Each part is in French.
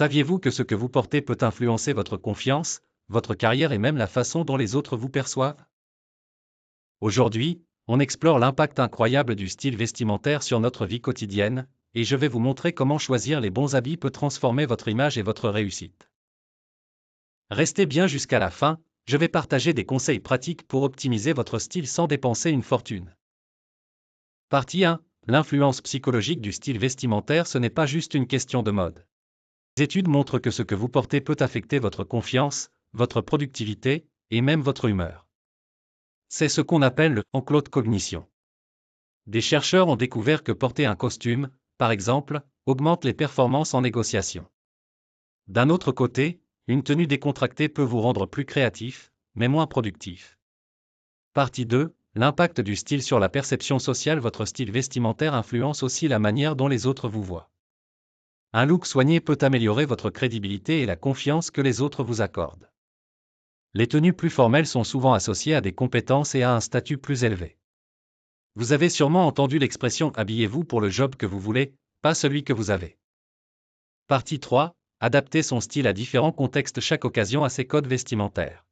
Saviez-vous que ce que vous portez peut influencer votre confiance, votre carrière et même la façon dont les autres vous perçoivent? Aujourd'hui, on explore l'impact incroyable du style vestimentaire sur notre vie quotidienne, et je vais vous montrer comment choisir les bons habits peut transformer votre image et votre réussite. Restez bien jusqu'à la fin, je vais partager des conseils pratiques pour optimiser votre style sans dépenser une fortune. Partie 1. L'influence psychologique du style vestimentaire, ce n'est pas juste une question de mode. Les études montrent que ce que vous portez peut affecter votre confiance, votre productivité, et même votre humeur. C'est ce qu'on appelle le enclos de cognition. Des chercheurs ont découvert que porter un costume, par exemple, augmente les performances en négociation. D'un autre côté, une tenue décontractée peut vous rendre plus créatif, mais moins productif. Partie 2. L'impact du style sur la perception sociale. Votre style vestimentaire influence aussi la manière dont les autres vous voient. Un look soigné peut améliorer votre crédibilité et la confiance que les autres vous accordent. Les tenues plus formelles sont souvent associées à des compétences et à un statut plus élevé. Vous avez sûrement entendu l'expression « habillez-vous pour le job que vous voulez, pas celui que vous avez ». Partie 3. Adapter son style à différents contextes. Chaque occasion a ses codes vestimentaires.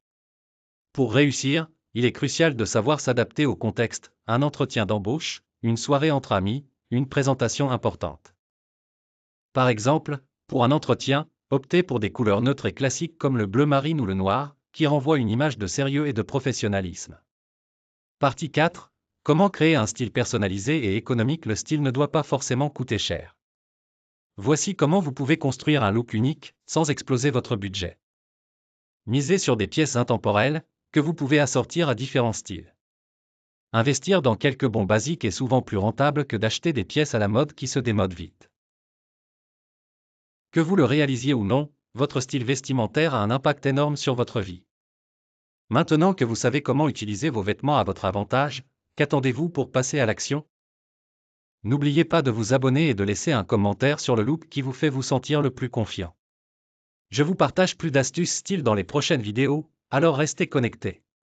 Pour réussir, il est crucial de savoir s'adapter au contexte, un entretien d'embauche, une soirée entre amis, une présentation importante. Par exemple, pour un entretien, optez pour des couleurs neutres et classiques comme le bleu marine ou le noir, qui renvoient une image de sérieux et de professionnalisme. Partie 4. Comment créer un style personnalisé et économique. Le style ne doit pas forcément coûter cher. Voici comment vous pouvez construire un look unique, sans exploser votre budget. Misez sur des pièces intemporelles, que vous pouvez assortir à différents styles. Investir dans quelques bons basiques est souvent plus rentable que d'acheter des pièces à la mode qui se démodent vite. Que vous le réalisiez ou non, votre style vestimentaire a un impact énorme sur votre vie. Maintenant que vous savez comment utiliser vos vêtements à votre avantage, qu'attendez-vous pour passer à l'action? N'oubliez pas de vous abonner et de laisser un commentaire sur le look qui vous fait vous sentir le plus confiant. Je vous partage plus d'astuces style dans les prochaines vidéos, alors restez connectés.